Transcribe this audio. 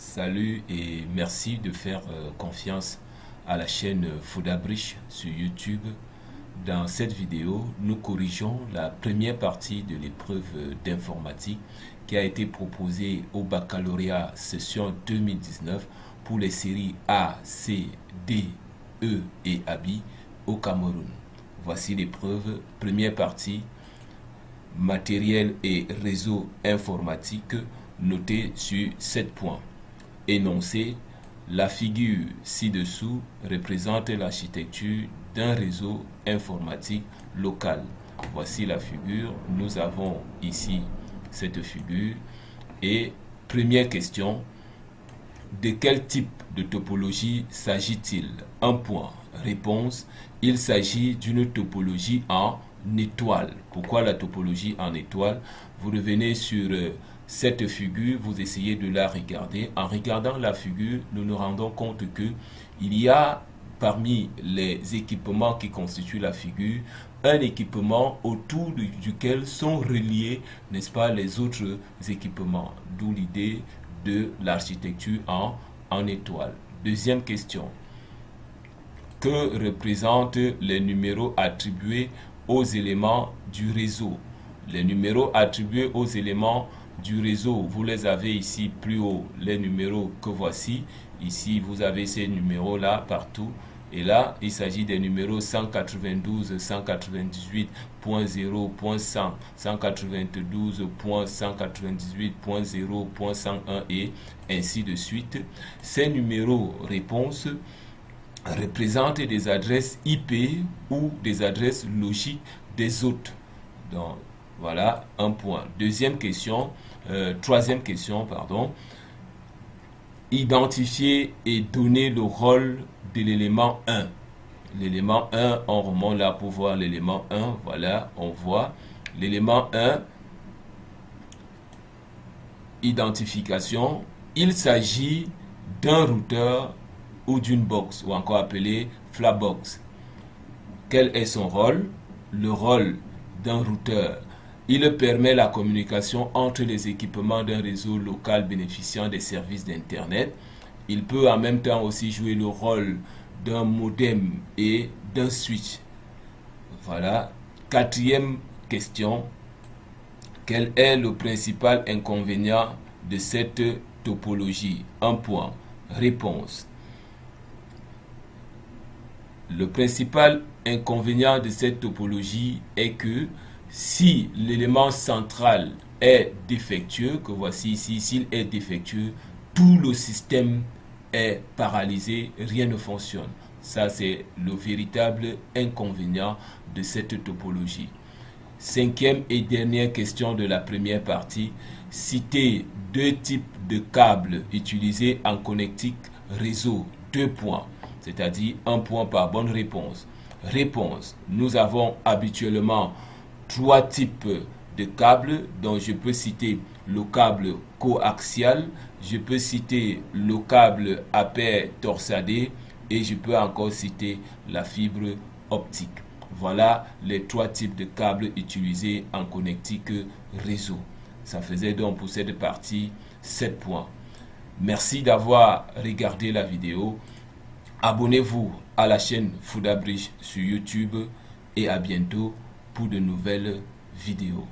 Salut et merci de faire confiance à la chaîne Foudabrich sur YouTube. Dans cette vidéo, nous corrigeons la première partie de l'épreuve d'informatique qui a été proposée au baccalauréat session 2019 pour les séries A, C, D, E et ABI au Cameroun. Voici l'épreuve, première partie, matériel et réseau informatique, noté sur 7 points. Énoncé, la figure ci-dessous représente l'architecture d'un réseau informatique local. Voici la figure, nous avons ici cette figure. Et première question, de quel type de topologie s'agit-il? Un point. Réponse, il s'agit d'une topologie en étoile. Pourquoi la topologie en étoile? Vous revenez sur cette figure, vous essayez de la regarder. En regardant la figure, nous nous rendons compte que il y a parmi les équipements qui constituent la figure, un équipement autour duquel sont reliés, n'est-ce pas, les autres équipements. D'où l'idée de l'architecture en étoile. Deuxième question. Que représentent les numéros attribués aux éléments du réseau? Les numéros attribués aux éléments du réseau, vous les avez ici plus haut, les numéros que voici. Ici, vous avez ces numéros-là partout. Et là, il s'agit des numéros 192, 198.0.100, 192.198.0.101 et ainsi de suite. Ces numéros réponses représentent des adresses IP ou des adresses logiques des hôtes. Donc, voilà un point. Troisième question, pardon. Identifier et donner le rôle de l'élément 1. L'élément 1, on remonte là pour voir l'élément 1. Voilà, on voit l'élément 1. Identification. Il s'agit d'un routeur ou d'une box, ou encore appelé flapbox. Quel est son rôle? Le rôle d'un routeur. Il permet la communication entre les équipements d'un réseau local bénéficiant des services d'Internet. Il peut en même temps aussi jouer le rôle d'un modem et d'un switch. Voilà. Quatrième question. Quel est le principal inconvénient de cette topologie? Un point. Réponse. Le principal inconvénient de cette topologie est que si l'élément central est défectueux, que voici ici, s'il est défectueux, tout le système est paralysé, rien ne fonctionne. Ça, c'est le véritable inconvénient de cette topologie. Cinquième et dernière question de la première partie. Citez deux types de câbles utilisés en connectique réseau. 2 points, c'est-à-dire 1 point par bonne réponse. Réponse, nous avons habituellement 3 types de câbles, dont je peux citer le câble coaxial, je peux citer le câble à paire torsadé et je peux encore citer la fibre optique. Voilà les 3 types de câbles utilisés en connectique réseau. Ça faisait donc pour cette partie 7 points. Merci d'avoir regardé la vidéo. Abonnez-vous à la chaîne Foudabrich sur YouTube et à bientôt pour de nouvelles vidéos.